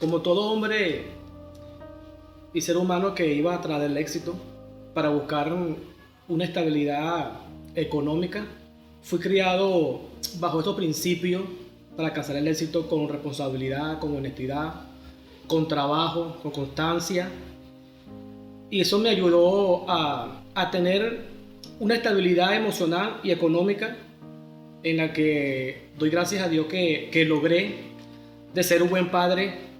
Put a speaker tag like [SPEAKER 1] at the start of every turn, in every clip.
[SPEAKER 1] Como todo hombre y ser humano que iba tras del éxito para buscar una estabilidad económica, fui criado bajo estos principios para alcanzar el éxito con responsabilidad, con honestidad, con trabajo, con constancia. Y eso me ayudó a tener una estabilidad emocional y económica en la que doy gracias a Dios que logré de ser un buen padre,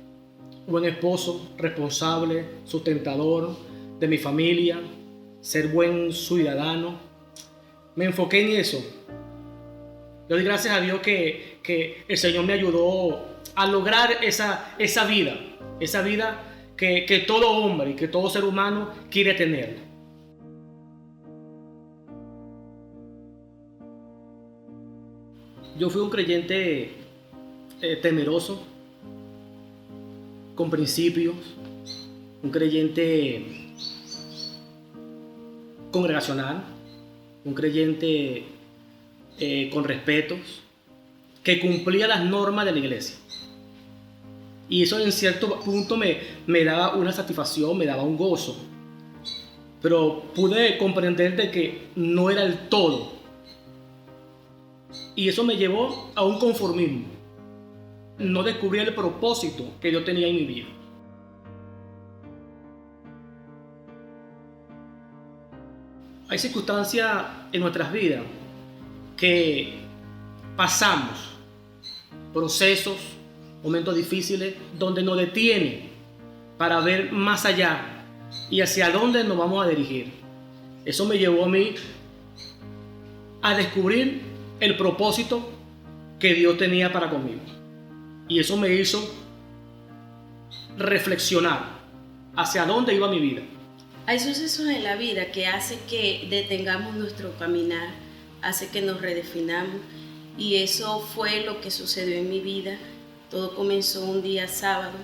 [SPEAKER 1] un buen esposo, responsable, sustentador de mi familia, ser buen ciudadano. Me enfoqué en eso. Le doy gracias a Dios que el Señor me ayudó a lograr esa vida que todo hombre y que todo ser humano quiere tener. Yo fui un creyente temeroso, con principios, un creyente congregacional, un creyente con respetos, que cumplía las normas de la iglesia. Y eso en cierto punto me daba una satisfacción, me daba un gozo. Pero pude comprender de que no era el todo. Y eso me llevó a un conformismo. No descubrí el propósito que yo tenía en mi vida. Hay circunstancias en nuestras vidas que pasamos, procesos, momentos difíciles, donde nos detienen para ver más allá y hacia dónde nos vamos a dirigir. Eso me llevó a mí a descubrir el propósito que Dios tenía para conmigo. Y eso me hizo reflexionar hacia dónde iba mi vida.
[SPEAKER 2] Hay sucesos en la vida que hacen que detengamos nuestro caminar, hace que nos redefinamos, y eso fue lo que sucedió en mi vida. Todo comenzó un día sábado,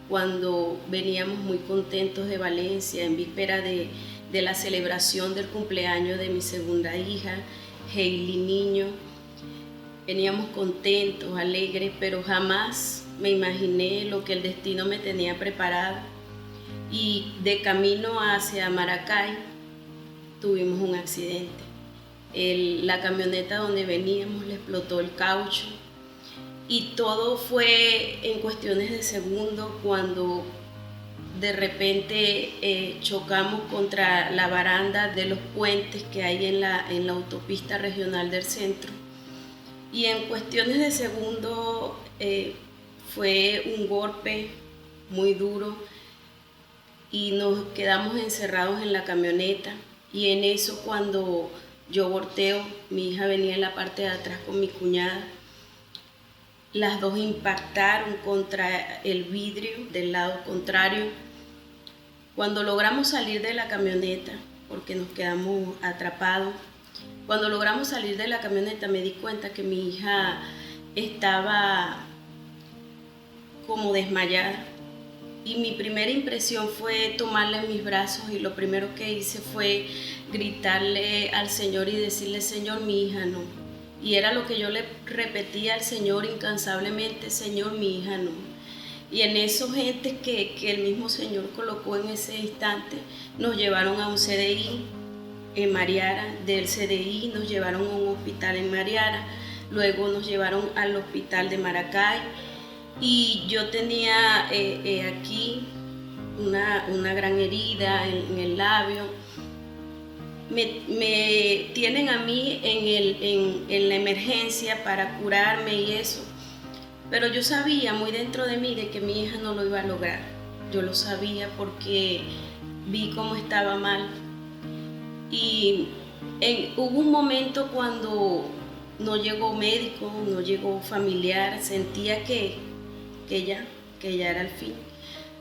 [SPEAKER 2] cuando veníamos muy contentos de Valencia, en víspera de la celebración del cumpleaños de mi segunda hija, Hailey Niño. Veníamos contentos, alegres, pero jamás me imaginé lo que el destino me tenía preparado. Y de camino hacia Maracay tuvimos un accidente. La camioneta donde veníamos le explotó el caucho y todo fue en cuestiones de segundos, cuando de repente chocamos contra la baranda de los puentes que hay en la autopista regional del centro, y en cuestiones de segundos fue un golpe muy duro y nos quedamos encerrados en la camioneta. Y en eso, cuando yo volteo, mi hija venía en la parte de atrás con mi cuñada, las dos impactaron contra el vidrio del lado contrario. Cuando logramos salir de la camioneta, porque nos quedamos atrapados, cuando logramos salir de la camioneta me di cuenta que mi hija estaba como desmayada. Y mi primera impresión fue tomarla en mis brazos, y lo primero que hice fue gritarle al Señor y decirle: Señor, mi hija no. Y era lo que yo le repetía al Señor incansablemente: Señor, mi hija no. Y en eso, gente que el mismo Señor colocó en ese instante, nos llevaron a un CDI en Mariara. Del CDI nos llevaron a un hospital en Mariara, luego nos llevaron al hospital de Maracay. Y yo tenía aquí una gran herida en el labio. Me tienen a mí en la emergencia para curarme y eso. Pero yo sabía muy dentro de mí de que mi hija no lo iba a lograr. Yo lo sabía porque vi cómo estaba mal. Y hubo un momento cuando no llegó médico, no llegó familiar, sentía que ya era el fin.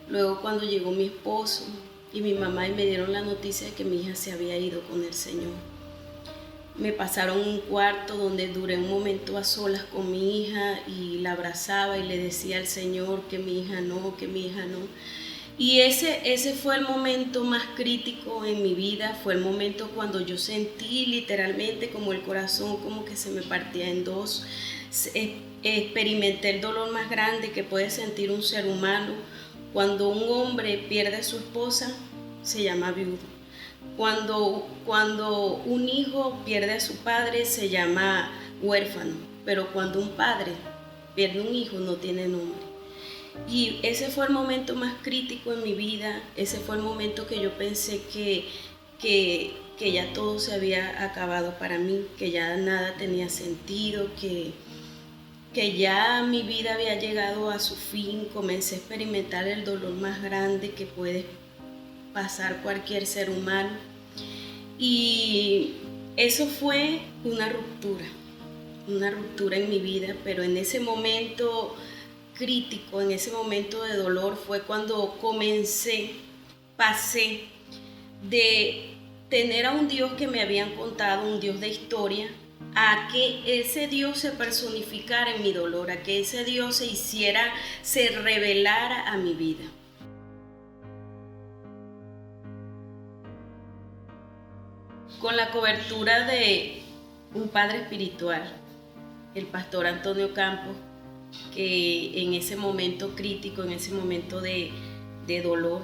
[SPEAKER 2] Luego, cuando llegó mi esposo y mi mamá y me dieron la noticia de que mi hija se había ido con el Señor, me pasaron un cuarto donde duré un momento a solas con mi hija y la abrazaba y le decía al Señor que mi hija no, que mi hija no. Y ese fue el momento más crítico en mi vida, fue el momento cuando yo sentí literalmente como el corazón como que se me partía en dos. Experimenté el dolor más grande que puede sentir un ser humano. Cuando un hombre pierde a su esposa, se llama viudo. Cuando un hijo pierde a su padre, se llama huérfano. Pero cuando un padre pierde un hijo, no tiene nombre. Y ese fue el momento más crítico en mi vida, ese fue el momento que yo pensé que ya todo se había acabado para mí, que ya nada tenía sentido, que ya mi vida había llegado a su fin. Comencé a experimentar el dolor más grande que puede pasar cualquier ser humano. Y eso fue una ruptura en mi vida, pero en ese momento crítico, en ese momento de dolor, fue cuando pasé de tener a un Dios que me habían contado, un Dios de historia, a que ese Dios se personificara en mi dolor, a que ese Dios se revelara a mi vida. Con la cobertura de un padre espiritual, el pastor Antonio Campos, que en ese momento crítico, en ese momento de dolor,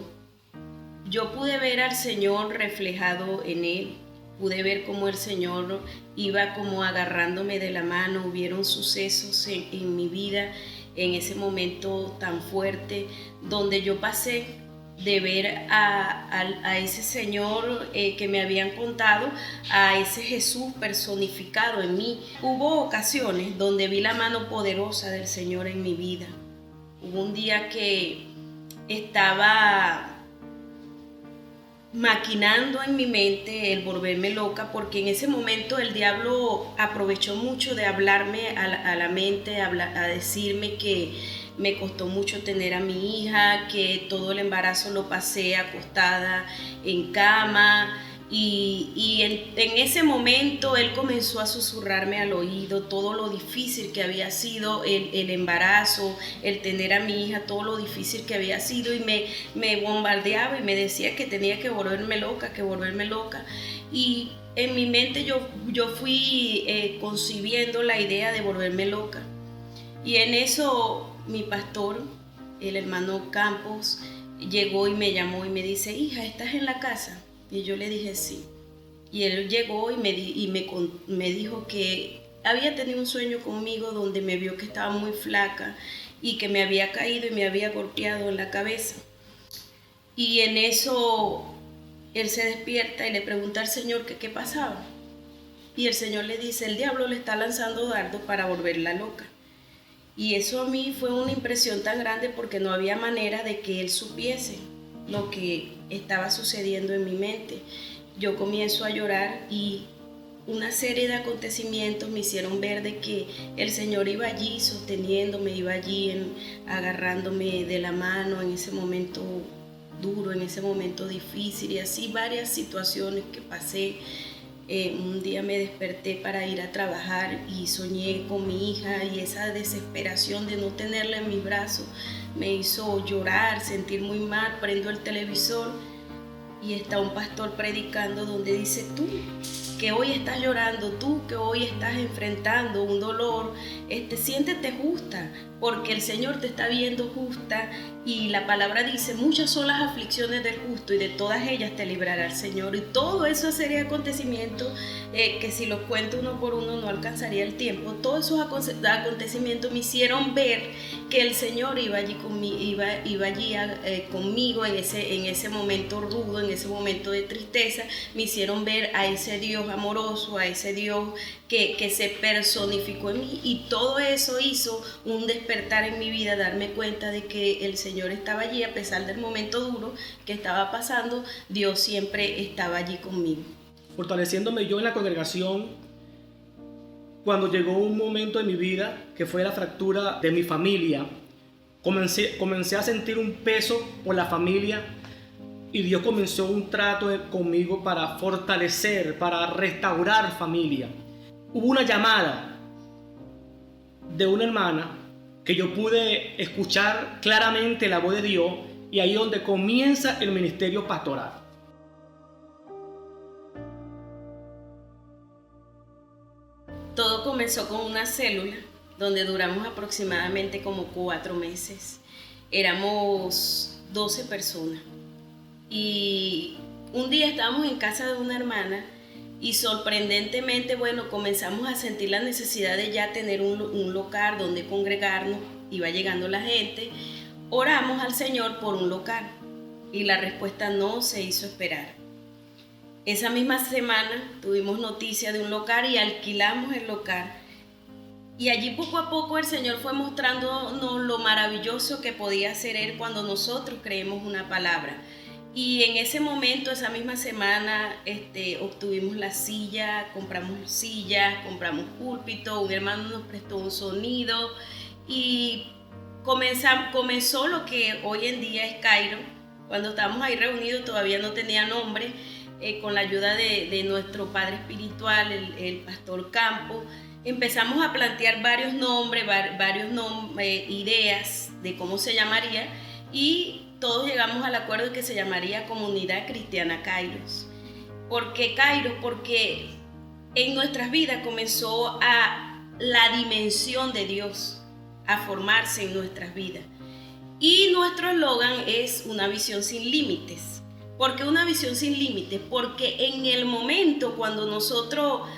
[SPEAKER 2] yo pude ver al Señor reflejado en él, pude ver cómo el Señor iba como agarrándome de la mano. Hubieron sucesos en mi vida en ese momento tan fuerte, donde yo pasé de ver a ese Señor que me habían contado, a ese Jesús personificado en mí. Hubo ocasiones donde vi la mano poderosa del Señor en mi vida. Hubo un día que estaba maquinando en mi mente el volverme loca, porque en ese momento el diablo aprovechó mucho de hablarme a la mente, a decirme que me costó mucho tener a mi hija, que todo el embarazo lo pasé acostada en cama, y en ese momento él comenzó a susurrarme al oído todo lo difícil que había sido el embarazo, el tener a mi hija, todo lo difícil que había sido, y me bombardeaba y me decía que tenía que volverme loca, y en mi mente yo fui concibiendo la idea de volverme loca. Y en eso mi pastor, el hermano Campos, llegó y me llamó y me dice: hija, ¿estás en la casa? Y yo le dije sí. Y él llegó y me dijo que había tenido un sueño conmigo donde me vio que estaba muy flaca y que me había caído y me había golpeado en la cabeza. Y en eso él se despierta y le pregunta al Señor que qué pasaba. Y el Señor le dice: el diablo le está lanzando dardos para volverla loca. Y eso a mí fue una impresión tan grande, porque no había manera de que él supiese lo que estaba sucediendo en mi mente. Yo comienzo a llorar y una serie de acontecimientos me hicieron ver de que el Señor iba allí sosteniéndome, iba allí agarrándome de la mano en ese momento duro, en ese momento difícil, y así varias situaciones que pasé. Un día me desperté para ir a trabajar y soñé con mi hija, y esa desesperación de no tenerla en mis brazos me hizo llorar, sentir muy mal. Prendo el televisor y está un pastor predicando donde dice: tú que hoy estás llorando, tú que hoy estás enfrentando un dolor, siéntete justa, porque el Señor te está viendo justa, y la palabra dice: muchas son las aflicciones del justo y de todas ellas te librará el Señor. Y todo eso sería acontecimientos que si los cuento uno por uno no alcanzaría el tiempo. Todos esos acontecimientos me hicieron ver que el Señor iba allí conmigo en ese momento rudo, en ese momento de tristeza. Me hicieron ver a ese Dios amoroso, a ese Dios que se personificó en mí, y todo eso hizo un despertar en mi vida, darme cuenta de que el Señor estaba allí. A pesar del momento duro que estaba pasando, Dios siempre estaba allí conmigo.
[SPEAKER 1] Fortaleciéndome yo en la congregación, cuando llegó un momento en mi vida que fue la fractura de mi familia, comencé a sentir un peso por la familia, y Dios comenzó un trato conmigo para fortalecer, para restaurar familia. Hubo una llamada de una hermana que yo pude escuchar claramente la voz de Dios, y ahí es donde comienza el ministerio pastoral.
[SPEAKER 2] Todo comenzó con una célula donde duramos aproximadamente como 4 meses. Éramos 12 personas y un día estábamos en casa de una hermana y sorprendentemente, comenzamos a sentir la necesidad de ya tener un local donde congregarnos. Iba llegando la gente, oramos al Señor por un local y la respuesta no se hizo esperar. Esa misma semana tuvimos noticia de un local y alquilamos el local. Y allí poco a poco el Señor fue mostrándonos lo maravilloso que podía hacer Él cuando nosotros creemos una palabra. Y en ese momento, esa misma semana, obtuvimos la silla, compramos púlpito, un hermano nos prestó un sonido y comenzó lo que hoy en día es Cairo. Cuando estábamos ahí reunidos todavía no tenía nombre. Con la ayuda de nuestro padre espiritual, el pastor Campo, empezamos a plantear varios nombres, ideas de cómo se llamaría, y todos llegamos al acuerdo de que se llamaría Comunidad Cristiana Kairos. ¿Por qué Kairos? Porque en nuestras vidas comenzó la dimensión de Dios a formarse en nuestras vidas. Y nuestro eslogan es una visión sin límites. ¿Por qué una visión sin límites? Porque en el momento cuando nosotros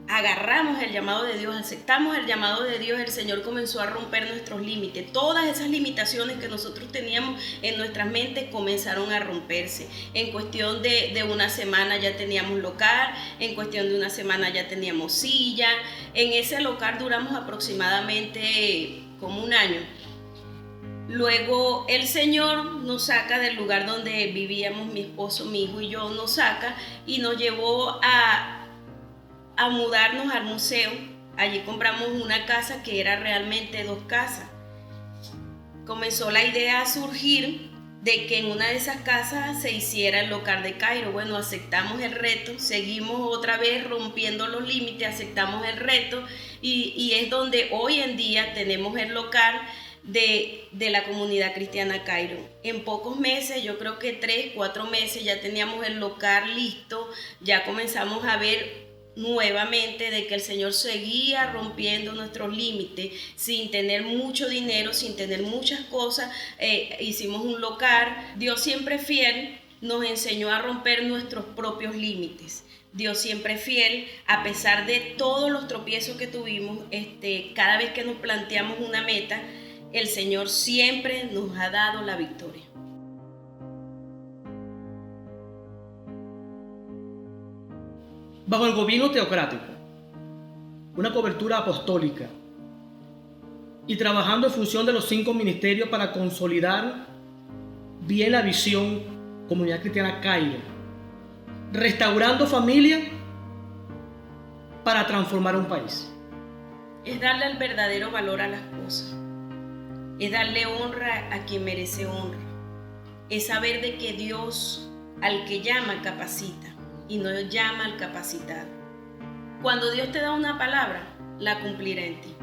[SPEAKER 2] agarramos el llamado de Dios, aceptamos el llamado de Dios, el Señor comenzó a romper nuestros límites. Todas esas limitaciones que nosotros teníamos en nuestras mentes comenzaron a romperse. En cuestión de una semana ya teníamos local, en cuestión de una semana ya teníamos silla. En ese local duramos aproximadamente como un año. Luego el Señor nos saca del lugar donde vivíamos, mi esposo, mi hijo y yo, nos saca y nos llevó a mudarnos al museo. Allí compramos una casa que era realmente 2 casas. Comenzó la idea a surgir de que en una de esas casas se hiciera el local de Cairo. Bueno, aceptamos el reto, seguimos otra vez rompiendo los límites, aceptamos el reto y es donde hoy en día tenemos el local de la Comunidad Cristiana Cairo. En pocos meses, yo creo que 3-4 meses ya teníamos el local listo, ya comenzamos a ver nuevamente de que el Señor seguía rompiendo nuestros límites sin tener mucho dinero, sin tener muchas cosas. Hicimos un local. Dios siempre fiel nos enseñó a romper nuestros propios límites. Dios siempre fiel, a pesar de todos los tropiezos que tuvimos, cada vez que nos planteamos una meta, el Señor siempre nos ha dado la victoria.
[SPEAKER 1] Bajo el gobierno teocrático, una cobertura apostólica y trabajando en función de los 5 ministerios para consolidar bien la visión Comunidad Cristiana Cairo, restaurando familia para transformar un país.
[SPEAKER 2] Es darle el verdadero valor a las cosas. Es darle honra a quien merece honra. Es saber de que Dios al que llama capacita y no llama al capacitado. Cuando Dios te da una palabra, la cumplirá en ti.